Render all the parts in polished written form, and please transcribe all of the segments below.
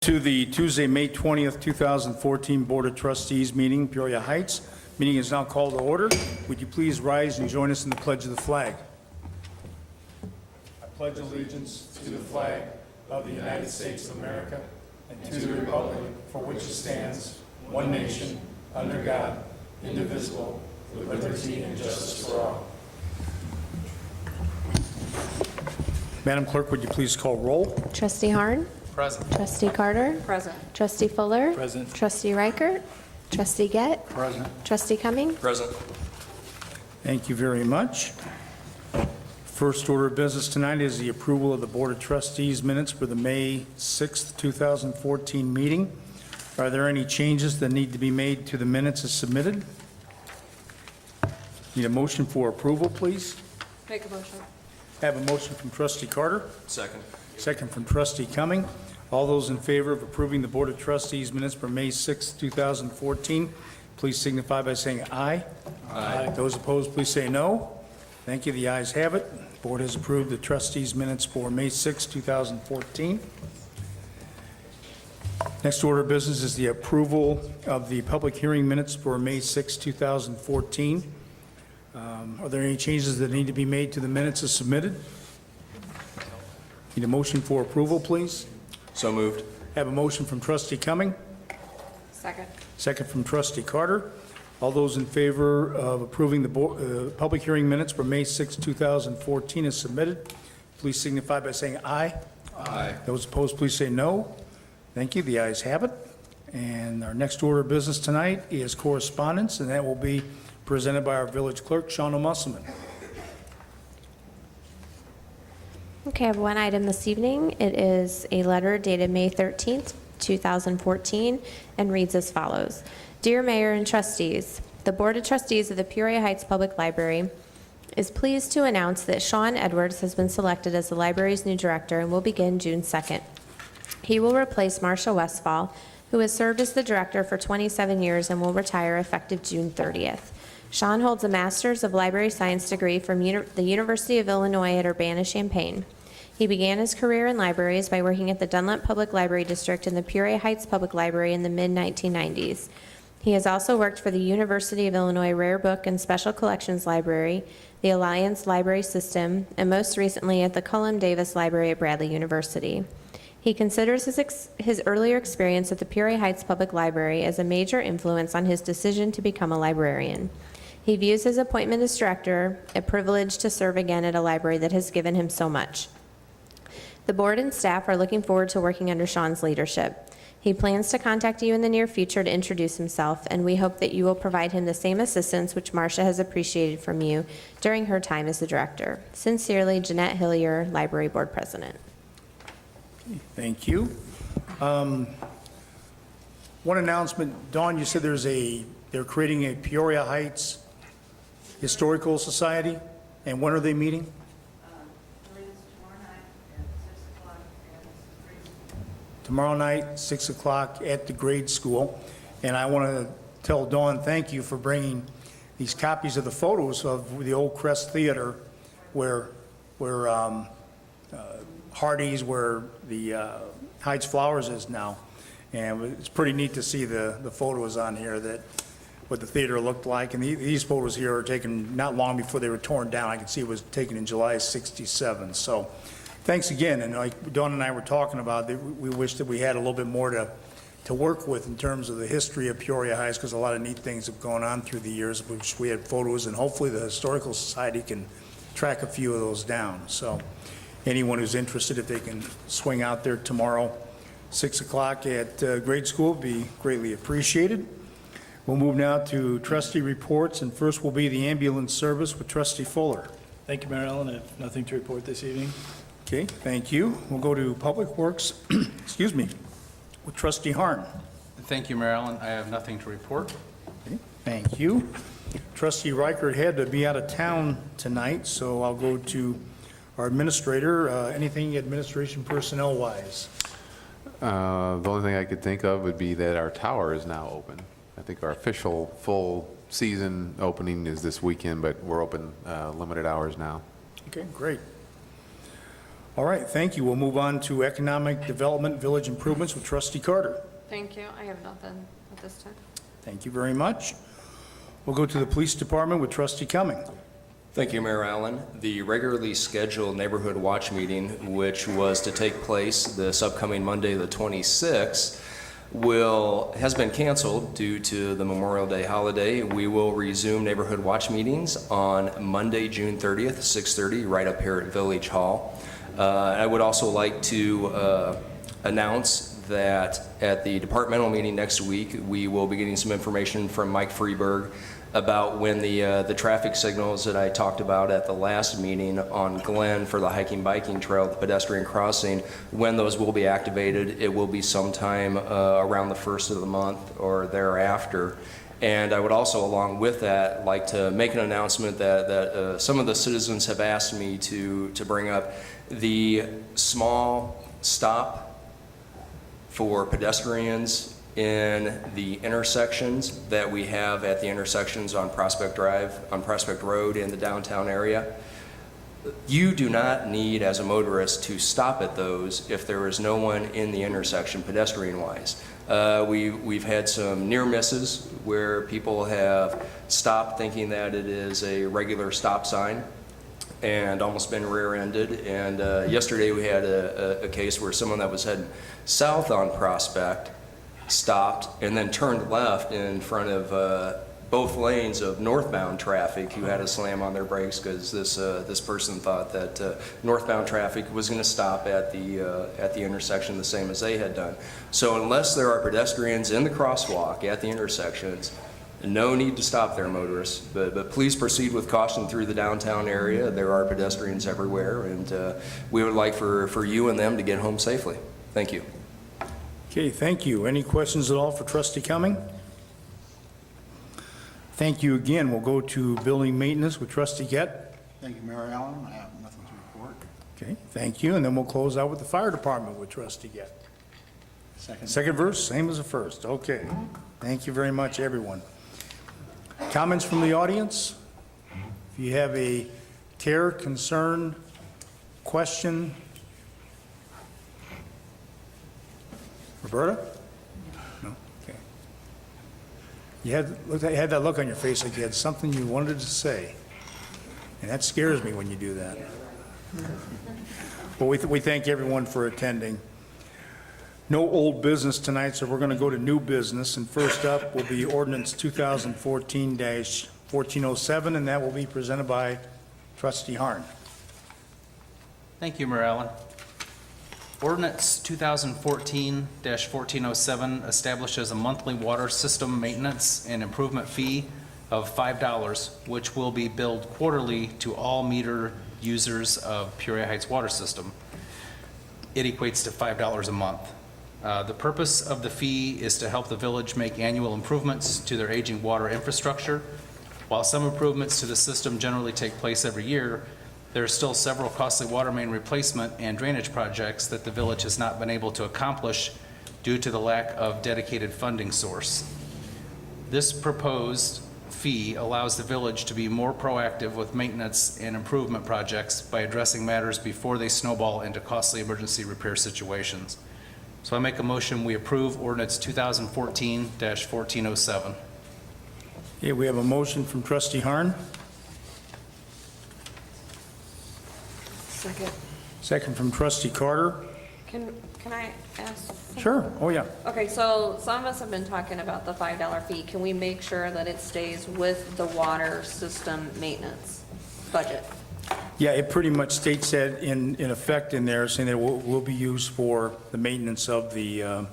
To the Tuesday, May 20th, 2014 Board of Trustees meeting, Peoria Heights. Meeting is now called to order. Would you please rise and join us in the pledge of the flag? I pledge allegiance to the flag of the United States of America and to the republic for which it stands, one nation, under God, indivisible, with liberty and justice for all. Madam Clerk, would you please call roll? Trustee Harn? Present. Trustee Carter? Present. Trustee Fuller? Present. Trustee Reichert? Trustee Gett? Present. Trustee Cumming? Present. Thank you very much. First order of business tonight is the approval of the Board of Trustees minutes for the May 6th, 2014 meeting. Are there any changes that need to be made to the minutes as submitted? Need a motion for approval, please? Make a motion. Have a motion from Trustee Carter, Second. second from Trustee Cumming. All those in favor of approving the Board of Trustees minutes for May 6th, 2014, please signify by saying aye. Aye. Those opposed, please say no. Thank you. The ayes have it. The Board has approved the trustees minutes for May 6th, 2014. Next order of business is the approval of the public hearing minutes for May 6th, 2014. Are there any changes that need to be made to the minutes as submitted? Need a motion for approval, please? So moved. Have a motion from Trustee Cumming, Second. second from Trustee Carter. All those in favor of approving the public hearing minutes for May 6, 2014 as submitted, please signify by saying aye. Aye. Those opposed, please say no. Thank you. The ayes have it. And our next order of business tonight is correspondence, and that will be presented by our village clerk, Shauna Musselman. Okay, I have one item this evening. It is a letter dated May 13th, 2014, and reads as follows. Dear Mayor and Trustees, the Board of Trustees of the Peoria Heights Public Library is pleased to announce that Sean Edwards has been selected as the library's new director and will begin June 2nd. He will replace Marcia Westfall, who has served as the director for 27 years and will retire effective June 30th. Sean holds a Master's of Library Science degree from the University of Illinois at Urbana-Champaign. He began his career in libraries by working at the Dunlap Public Library District and the Peoria Heights Public Library in the mid-1990s. He has also worked for the University of Illinois Rare Book and Special Collections Library, the Alliance Library System, and most recently at the Cullum Davis Library at Bradley University. He considers his earlier experience at the Peoria Heights Public Library as a major influence on his decision to become a librarian. He views his appointment as director a privilege to serve again at a library that has given him so much. The board and staff are looking forward to working under Sean's leadership. He plans to contact you in the near future to introduce himself, and we hope that you will provide him the same assistance which Marcia has appreciated from you during her time as the director. Sincerely, Jeanette Hillier, Library Board President. Thank you. One announcement, Dawn, you said they're creating a Peoria Heights Historical Society, and when are they meeting? Tomorrow night, 6 o'clock at the grade school. And I want to tell Dawn, thank you for bringing these copies of the photos of the old Crest Theater where Hardee's, where the Heights Flowers is now. And it's pretty neat to see the photos on here that what the theater looked like. And these photos here are taken not long before they were torn down. I can see it was taken in July of '67. So thanks again. And like Dawn and I were talking about, we wish that we had a little bit more to work with in terms of the history of Peoria Heights, because a lot of neat things have gone on through the years, which we had photos, and hopefully the Historical Society can track a few of those down. So anyone who's interested, if they can swing out there tomorrow, 6 o'clock at grade school, be greatly appreciated. We'll move now to trustee reports, and first will be the ambulance service with Trustee Fuller. Thank you, Mayor Allen. I have nothing to report this evening. Okay, thank you. We'll go to Public Works, excuse me, with Trustee Harn. Thank you, Mayor Allen. I have nothing to report. Okay, thank you. Trustee Reichert had to be out of town tonight, so I'll go to our administrator. Anything administration personnel-wise? The only thing I could think of would be that our tower is now open. I think our official full season opening is this weekend, but we're open limited hours now. Okay, great. All right, thank you. We'll move on to Economic Development Village Improvements with Trustee Carter. Thank you. I have nothing at this time. Thank you very much. We'll go to the Police Department with Trustee Cumming. Thank you, Mayor Allen. The regularly scheduled Neighborhood Watch meeting, which was to take place this upcoming Monday, the 26th, has been canceled due to the Memorial Day holiday. We will resume Neighborhood Watch meetings on Monday, June 30th, 6:30, right up here at Village Hall. I would also like to announce that at the departmental meeting next week, we will be getting some information from Mike Freeberg about when the traffic signals that I talked about at the last meeting on Glen for the hiking biking trail, the pedestrian crossing, when those will be activated. It will be sometime around the first of the month or thereafter. And I would also, along with that, like to make an announcement that some of the citizens have asked me to bring up. The small stop for pedestrians in the intersections that we have at the intersections on Prospect Drive, on Prospect Road in the downtown area. You do not need, as a motorist, to stop at those if there is no one in the intersection pedestrian-wise. We've had some near misses where people have stopped thinking that it is a regular stop sign and almost been rear-ended. And yesterday we had a case where someone that was heading south on Prospect stopped and then turned left in front of both lanes of northbound traffic who had to slam on their brakes because this person thought that northbound traffic was going to stop at the intersection the same as they had done. So unless there are pedestrians in the crosswalk at the intersections, no need to stop there, motorists, but please proceed with caution through the downtown area. There are pedestrians everywhere, and we would like for you and them to get home safely. Thank you. Okay, thank you. Any questions at all for Trustee Cumming? Thank you again. We'll go to Building Maintenance with Trustee Gett. Thank you, Mayor Allen. I have nothing to report. Okay, thank you. And then we'll close out with the Fire Department with Trustee Gett. Second verse, same as the first. Okay. Thank you very much, everyone. Comments from the audience? If you have a care, concern, question? Roberta? No? Okay. You had that look on your face like you had something you wanted to say. And that scares me when you do that. Well, we thank everyone for attending. No old business tonight, so we're going to go to new business. And first up will be ordinance 2014-1407, and that will be presented by Trustee Harn. Thank you, Mayor Allen. Ordinance 2014-1407 establishes a monthly water system maintenance and improvement fee of $5, which will be billed quarterly to all meter users of Peoria Heights water system. It equates to $5 a month. The purpose of the fee is to help the village make annual improvements to their aging water infrastructure. While some improvements to the system generally take place every year, there are still several costly water main replacement and drainage projects that the village has not been able to accomplish due to the lack of dedicated funding source. This proposed fee allows the village to be more proactive with maintenance and improvement projects by addressing matters before they snowball into costly emergency repair situations. So I make a motion, we approve ordinance 2014-1407. Okay, we have a motion from Trustee Harn, Second. second from Trustee Carter. Can I ask? Sure, oh yeah. Okay, so some of us have been talking about the $5 fee. Can we make sure that it stays with the water system maintenance budget? Yeah, it pretty much states that in effect in there, saying that it will be used for the maintenance of the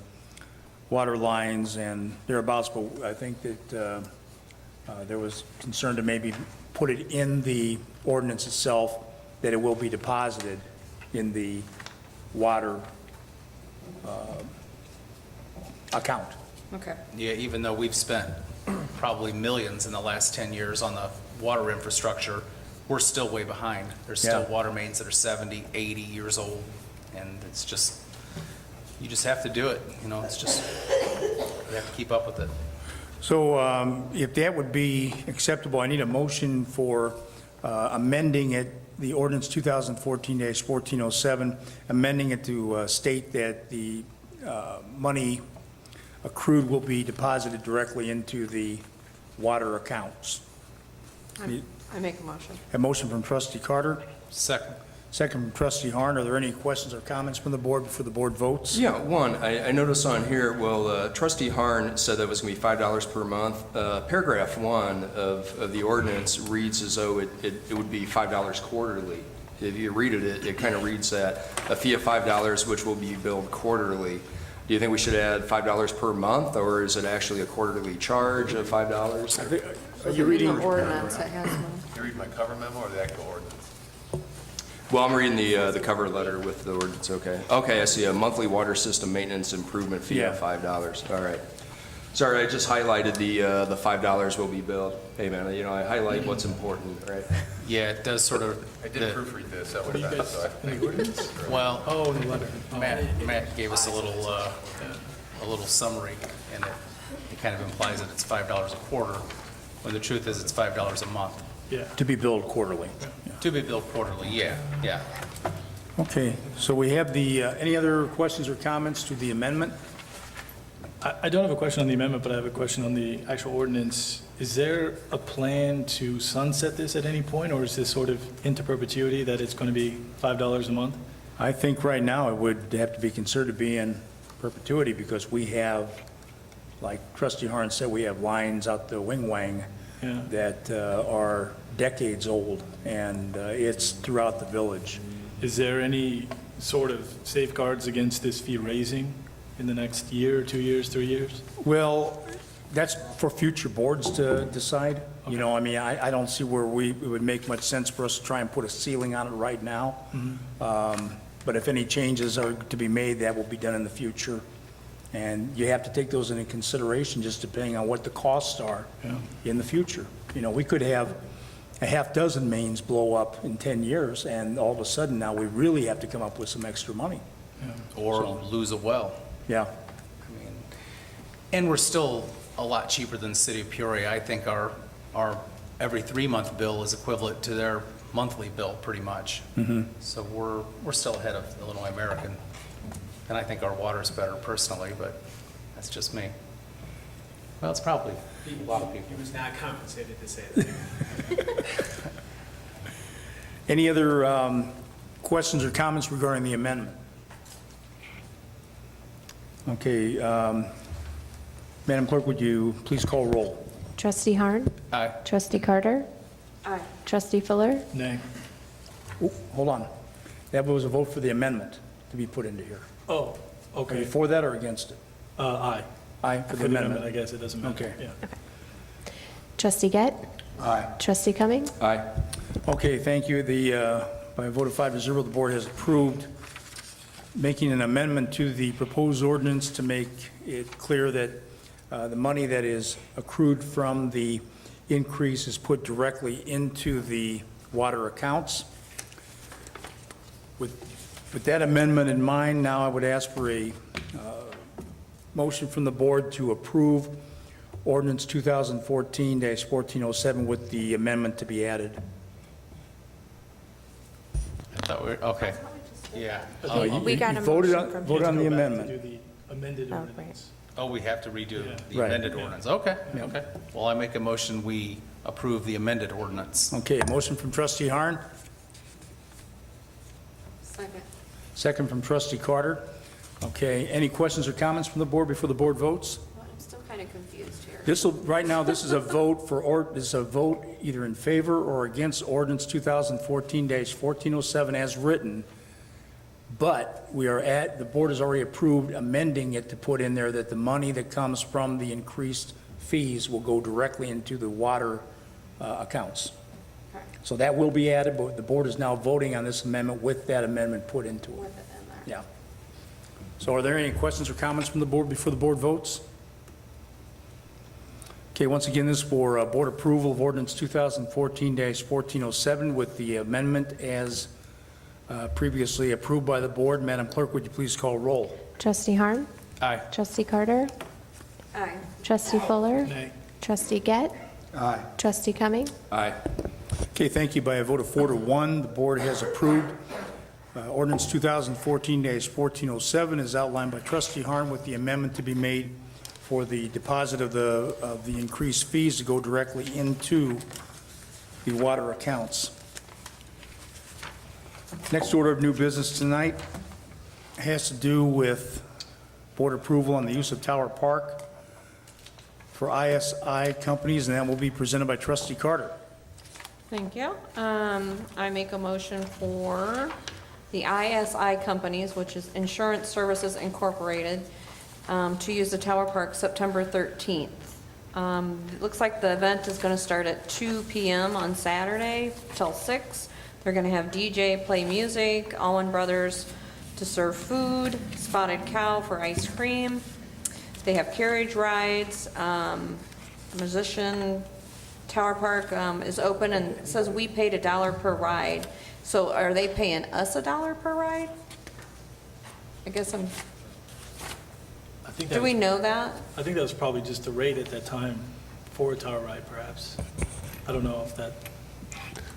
water lines and thereabouts, but I think that there was concern to maybe put it in the ordinance itself, that it will be deposited in the water account. Okay. Yeah, even though we've spent probably millions in the last 10 years on the water infrastructure, we're still way behind. There's still Yeah. water mains that are 70, 80 years old, and it's just, you just have to do it. You know, it's just, you have to keep up with it. So if that would be acceptable, I need a motion for amending it the ordinance 2014-1407, amending it to state that the money accrued will be deposited directly into the water accounts. I make a motion. A motion from trustee Carter, Second. second from trustee Harn. Are there any questions or comments from the board before the board votes? Yeah, one, I noticed on here, well, trustee Harn said that was going to be $5 per month. Paragraph 1 of the ordinance reads as though it would be $5 quarterly. If you read it, it kind of reads that a fee of $5 which will be billed quarterly. Do you think we should add $5 per month, or is it actually a quarterly charge of $5? Are you reading? The ordinance that has one. You read my cover memo or the actual ordinance? Well, I'm reading the cover letter with the ordinance, okay. Okay, I see a monthly water system maintenance improvement fee of Yeah. $5. All right. Sorry, I just highlighted the $5 will be billed. Hey, man, you know, I highlight what's important, right? Yeah, it does sort of. I did proofread this, that would What do you have, guys, so I. in the ordinance? Well, Oh, in the letter. Oh. Matt gave us a little summary, and it kind of implies that it's $5 a quarter, when the truth is it's $5 a month. Yeah. To be billed quarterly. To be billed quarterly, yeah. Okay, so we have the, any other questions or comments to the amendment? I don't have a question on the amendment, but I have a question on the actual ordinance. Is there a plan to sunset this at any point, or is this sort of into perpetuity that it's going to be $5 a month? I think right now it would have to be considered to be in perpetuity because we have, like trustee Harn said, we have lines out the wing-wang Yeah. that are decades old, and it's throughout the village. Is there any sort of safeguards against this fee raising in the next year, 2 years, 3 years? Well, that's for future boards to decide. You know, I mean, I don't see where it would make much sense for us to try and put a ceiling on it right now. But if any changes are to be made, that will be done in the future. And you have to take those into consideration, just depending on what the costs are in the future. You know, we could have a half dozen mains blow up in 10 years, and all of a sudden now we really have to come up with some extra money. Or lose a well. Yeah. I mean, and we're still a lot cheaper than the city of Peoria. I think our every 3-month bill is equivalent to their monthly bill, pretty much. So we're still ahead of Illinois American. And I think our water's better personally, but that's just me. Well, it's probably a lot of people. He was not compensated to say that. Any other questions or comments regarding the amendment? Okay, Madam Clerk, would you please call roll? Trustee Harn? Aye. Trustee Carter? Aye. Trustee Fuller? Nay. Ooh, hold on. That was a vote for the amendment to be put into here. Oh, Are you okay. for that or against it? Aye. Aye, for the amendment. I guess it doesn't matter. Okay. Yeah. Trustee Gett? Aye. Trustee Cumming? Aye. Okay, thank you. By a vote of 5-0, the board has approved making an amendment to the proposed ordinance to make it clear that the money that is accrued from the increase is put directly into the water accounts. With that amendment in mind, now I would ask for a motion from the board to approve ordinance 2014-1407 with the amendment to be added. I thought okay. Yeah. We got a voted motion on- from voted on the Go back to amendment. do the amended Oh, ordinance. Oh, we have to redo the Right. amended ordinance. Okay, Yeah. okay. Well, I make a motion, we approve the amended ordinance. Okay, a motion from trustee Harn, Second. second from trustee Carter. Okay, any questions or comments from the board before the board votes? Well, I'm still kind of confused here. Right now, this is a vote this is a vote either in favor or against ordinance 2014-1407 as written, but the board has already approved amending it to put in there that the money that comes from the increased fees will go directly into the water accounts. Correct. So that will be added, but the board is now voting on this amendment with that amendment put into it. With it in there. Yeah. So are there any questions or comments from the board before the board votes? Okay, once again, this is for board approval of ordinance 2014-1407 with the amendment as previously approved by the board. Madam Clerk, would you please call roll? Trustee Harn? Aye. Trustee Carter? Aye. Trustee Fuller? Nay. Trustee Gett? Aye. Trustee Cumming? Aye. Okay, thank you. By a vote of 4-1, the board has approved ordinance 2014-1407 as outlined by trustee Harn with the amendment to be made for the deposit of the increased fees to go directly into the water accounts. Next order of new business tonight has to do with board approval on the use of Tower Park for ISI companies, and that will be presented by trustee Carter. Thank you. I make a motion for the ISI companies, which is Insurance Services Incorporated, to use the Tower Park September 13th. It looks like the event is going to start at 2 p.m. on Saturday till 6. They're going to have DJ play music, Allman Brothers to serve food, Spotted Cow for ice cream. They have carriage rides, musician. Tower Park is open, and it says we paid $1 per ride. So are they paying us $1 per ride? I guess I think do that we was, know that? I think that was probably just the rate at that time for a tower ride, perhaps. I don't know if that,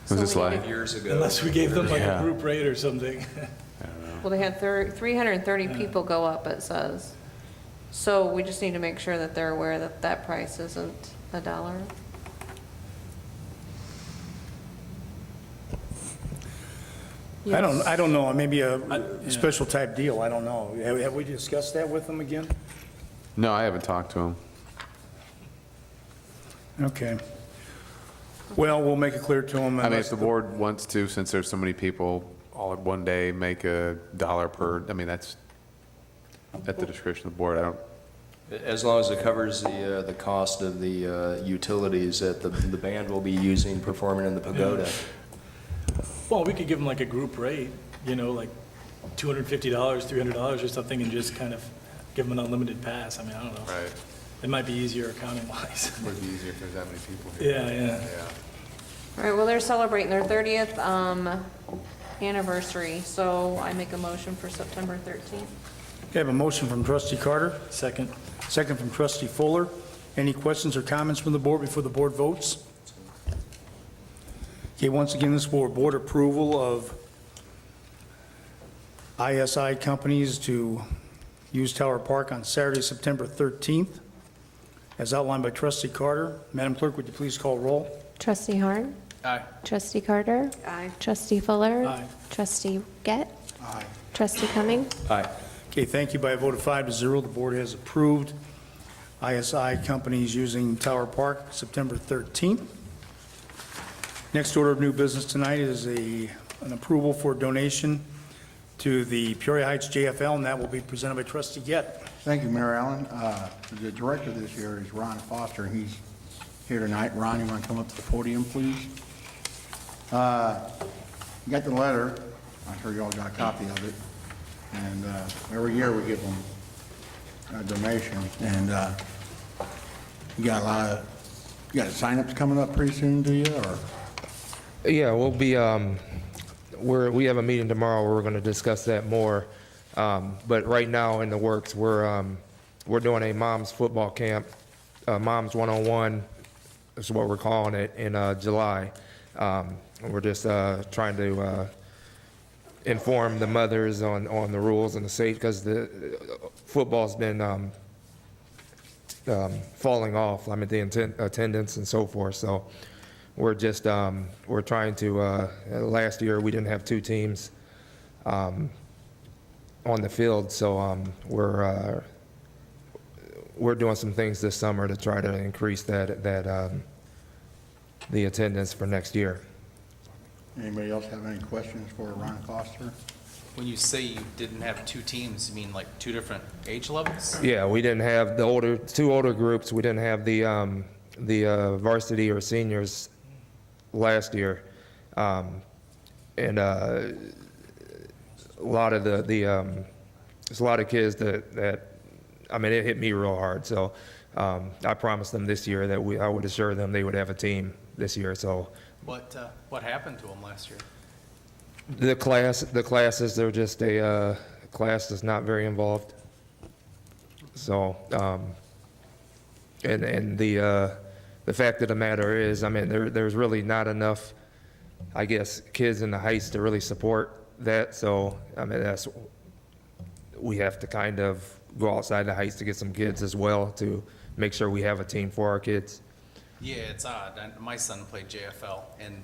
Was this we like, Years ago. unless we gave them like Yeah. a group rate or something. Well, they had 330 people go up, it says. So we just need to make sure that they're aware that that price isn't $1. I don't know, maybe a yeah. special type deal, I don't know. Have we discussed that with them again? no, I haven't talked to him. Okay. Well, we'll make it clear to them. I mean, if the board wants to, since there's so many people, all at one day, make $1 per, I mean, that's at the discretion of the board. I don't, As long as it covers the cost of the utilities that the band will be using performing in the pagoda. Well, we could give them like a group rate, you know, like $250, $300 or something, and just kind of give them an unlimited pass. I mean, I don't know. right. It might be easier accounting wise. Would be easier if there's that many people Yeah, yeah. All right, well, they're celebrating their 30th anniversary, so I make a motion for September 13th. Okay, I have a motion from trustee Carter, Second. second from trustee Fuller. Any questions or comments from the board before the board votes? Okay, once again, this board approval of ISI companies to use Tower Park on Saturday, September 13th, as outlined by trustee Carter. Madam Clerk, would you please call roll? Trustee Harn? Aye. Trustee Carter? Aye. Trustee Fuller? Aye. Trustee Gett? Aye. Trustee Cumming? Aye. Okay, thank you. By a vote of 5-0, the board has approved ISI companies using Tower Park September 13th. Next order of new business tonight is an approval for donation to the Peoria Heights JFL, and that will be presented by trustee Gett. Thank you, Mayor Allen. The director this year is Ron Foster, and he's here tonight. Ron, you want to come up to the podium, please? You got the letter. I'm sure you all got a copy of it. And every year we give them a donation. And you got sign-ups coming up pretty soon, do you? Or Yeah, we'll be, we have a meeting tomorrow where we're going to discuss that more. But right now in the works, we're doing a mom's football camp, Moms 101 is what we're calling it, in July. We're just trying to inform the mothers on the rules and the safety, because the football's been falling off, I mean, the attendance and so forth. So we're just, we're trying to, last year we didn't have 2 teams on the field, so we're doing some things this summer to try to increase that the attendance for next year. anybody else have any questions for Ron Foster? When you say you didn't have 2 teams, you mean like 2 different age levels? Yeah, we didn't have the 2 older groups. We didn't have the varsity or seniors last year, and a lot of there's a lot of kids that I mean, it hit me real hard. So I promised them this year that I would assure them they would have a team this year. So What happened to them last year? the classes, they're just a class that's not very involved. So and the fact of the matter is, I mean, there's really not enough I guess, kids in the Heights to really support that. So, I mean, we have to kind of go outside the Heights to get some kids as well to make sure we have a team for our kids. Yeah, it's odd. My son played JFL, and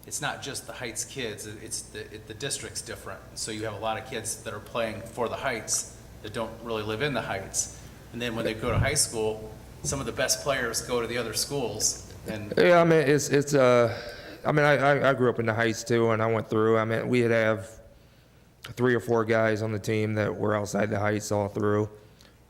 it's not just the Heights kids, it's the district's different. So you have a lot of kids that are playing for the Heights that don't really live in the Heights. And then when they go to high school, some of the best players go to the other schools, and Yeah, I mean, I mean, I grew up in the Heights too, and I went through, I mean, we'd have 3 or 4 guys on the team that were outside the Heights all through.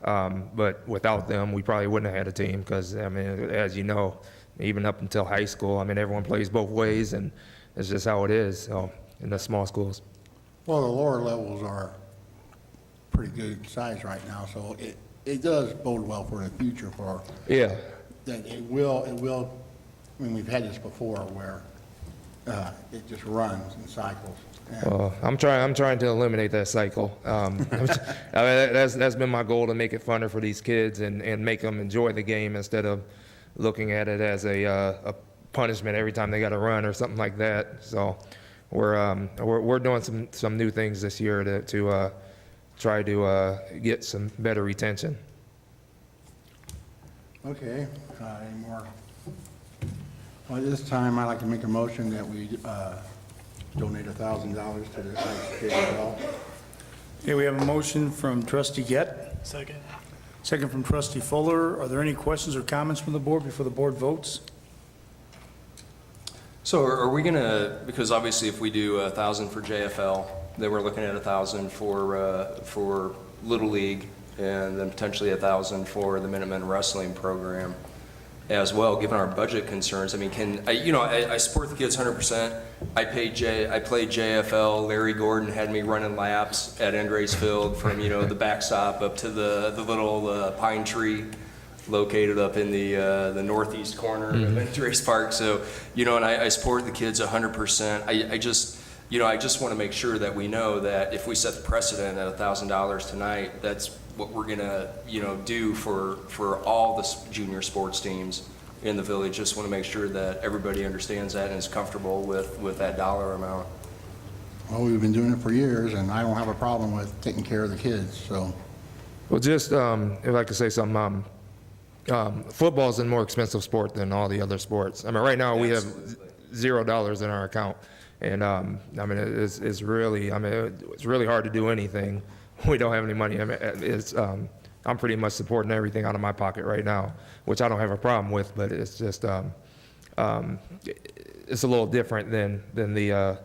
But without them, we probably wouldn't have had a team because, I mean, as you know, even up until high school, I mean, everyone plays both ways, and it's just how it is, so, in the small schools. Well, the lower levels are pretty good size right now, so it does bode well for the future for, Yeah, that it will, I mean, we've had this before where it just runs in cycles. And I'm trying to eliminate that cycle. I mean, that's been my goal, to make it funner for these kids and make them enjoy the game instead of looking at it as a punishment every time they got to run or something like that. So we're doing some new things this year to try to get some better retention. Okay, any more? Well, at this time, I'd like to make a motion that we donate $1,000 to the ICJL. Okay, we have a motion from trustee Gett, Second. second from trustee Fuller. Are there any questions or comments from the board before the board votes? So are we gonna, because obviously if we do 1,000 for JFL, then we're looking at 1,000 for Little League, and then potentially 1,000 for the Minutemen Wrestling Program as well, given our budget concerns. I mean, I support the kids 100%. I played JFL. Larry Gordon had me running laps at Endrays Field from, the backstop up to the little pine tree located up in the northeast corner of Endrays Park. So, and I support the kids 100%. I just want to make sure that we know that if we set the precedent at $1,000 tonight, that's what we're gonna, do for all the junior sports teams in the village. Just want to make sure that everybody understands that and is comfortable with that dollar amount. Well, we've been doing it for years, and I don't have a problem with taking care of the kids, so. Well, just if I could say something, football is a more expensive sport than all the other sports. I mean, right now we have $0 in our account, and I mean, it's really hard to do anything. We don't have any money. I mean, I'm pretty much supporting everything out of my pocket right now, which I don't have a problem with, but it's just, it's a little different than the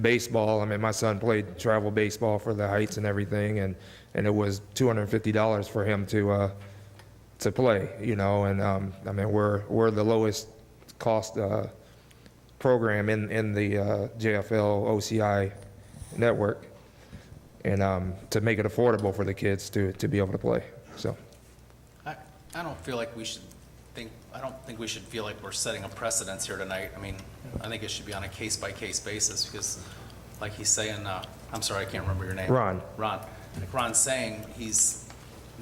baseball. I mean, my son played travel baseball for the Heights and everything, and it was $250 for him to play, and I mean, we're the lowest cost program in the JFL OCI network, and to make it affordable for the kids to be able to play. So I don't feel like I don't think we should feel like we're setting a precedence here tonight. I mean, I think it should be on a case-by-case basis, because like he's saying, I'm sorry, I can't remember your name. Ron. Like Ron's saying,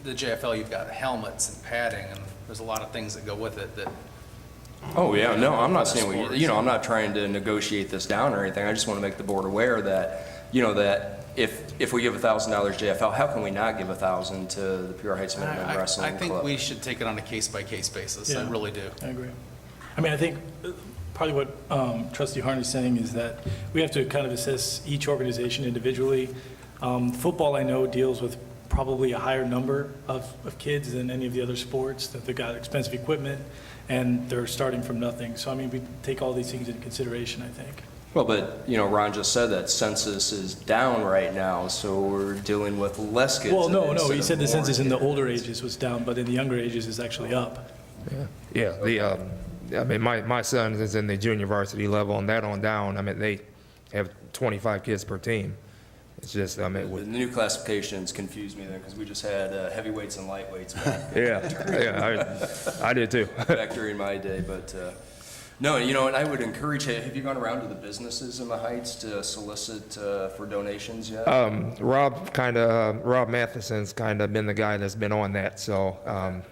the JFL, you've got helmets and padding, and there's a lot of things that go with it that. Oh, yeah, no, I'm not saying I'm not trying to negotiate this down or anything. I just want to make the board aware that, that if we give $1,000 JFL, how can we not give 1,000 to the Pure Heights Minutemen Wrestling Club? I think we should take it on a case-by-case basis. I Yeah. really do. I agree. I mean, I think probably what Trustee Harn is saying is that we have to kind of assess each organization individually. Football, I know, deals with probably a higher number of kids than any of the other sports, that they've got expensive equipment, and they're starting from nothing. So, I mean, we take all these things into consideration, I think. Well, but, Ron just said that census is down right now, so we're dealing with less kids. Well, no, instead he of said the more census in the kids. older ages was down, but in the younger ages is actually up. yeah, I mean, my son is in the junior varsity level, and that on down, I mean, they have 25 kids per team. It's just, I mean, The new classifications confused me there, because we just had heavyweights and lightweights I did too. back during my day, but, no, and I would encourage, have you gone around to the businesses in the Heights to solicit for donations yet? Rob Matheson's kind of been the guy that's been on that, so,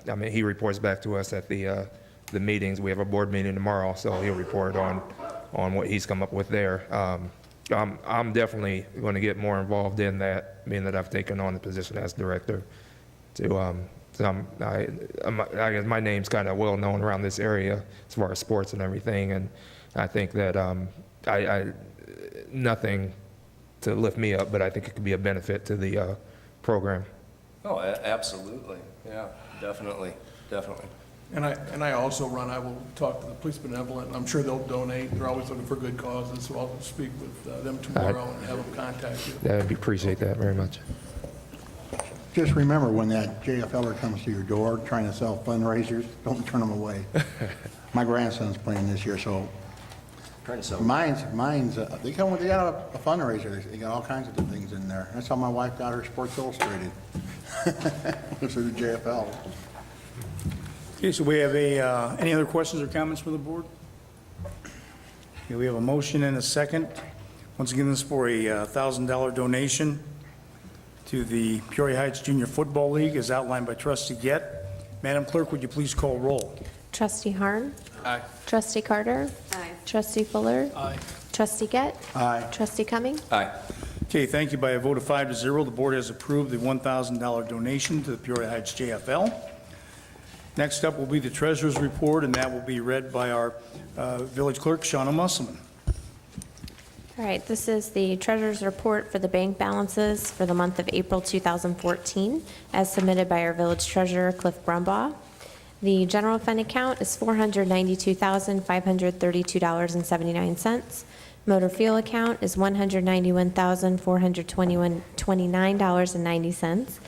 I mean, he reports back to us at the meetings. We have a board meeting tomorrow, so he'll report on on what he's come up with there. I'm definitely going to get more involved in that, being that I've taken on the position as director. I guess my name's kind of well known around this area as far as sports and everything, and I think that nothing to lift me up, but I think it could be a benefit to the program. Oh, absolutely. Yeah, definitely, definitely. And I also run, I will talk to the police benevolent, I'm sure they'll donate, they're always looking for good causes, so I'll speak with them tomorrow and have them contact you. I'd appreciate that very much. Just remember, when that JFLer comes to your door trying to sell fundraisers, don't turn them away. My grandson's playing this year, so Trying to sell. mine's, they got a fundraiser, they got all kinds of good things in there. That's how my wife got her Sports Illustrated. This is the JFL. Okay, so we have any other questions or comments from the board? Okay, we have a motion and a second. Once again, this is for a $1,000 donation to the Peoria Heights Junior Football League as outlined by Trustee Gett. Madam Clerk, would you please call roll? Trustee Harn. Aye. Trustee Carter. Aye. Trustee Fuller. Aye. Trustee Gett. Aye. Trustee Cumming. Aye. Okay, thank you. By a vote of 5-0, the board has approved the $1,000 donation to the Peoria Heights JFL. Next up will be the treasurer's report, and that will be read by our village clerk, Shauna Musselman. All right, this is the treasurer's report for the bank balances for the month of April 2014, as submitted by our village treasurer, Cliff Brumbaugh. The general fund account is $492,532.79. Motor fuel account is $191,429.90.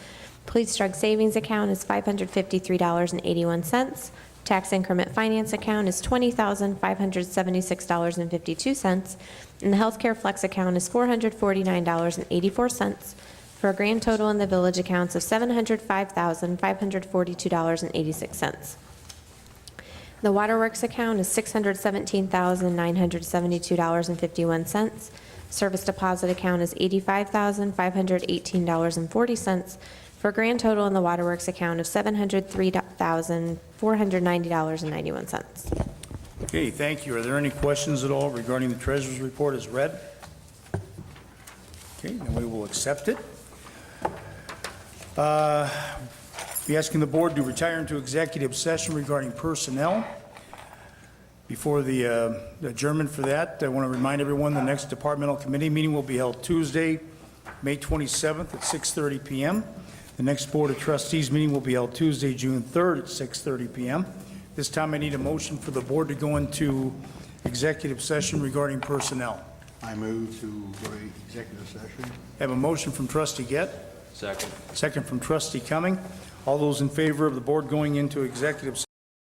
Police drug savings account is $553.81. Tax increment finance account is $20,576.52. And the healthcare flex account is $449.84, for a grand total in the village accounts of $705,542.86. The waterworks account is $617,972.51. Service deposit account is $85,518.40, for a grand total in the waterworks account of $703,490.91. Okay, thank you. Are there any questions at all regarding the treasurer's report as read? Okay, then we will accept it. Be asking the board to retire into executive session regarding personnel. Before the adjournment for that, I want to remind everyone the next departmental committee meeting will be held Tuesday, May 27th at 6:30 p.m. The next Board of Trustees meeting will be held Tuesday, June 3rd at 6:30 p.m. This time I need a motion for the board to go into executive session regarding personnel. I move to go to executive session. I have a motion from Trustee Gett, Second. second from Trustee Cumming. All those in favor of the board going into executive session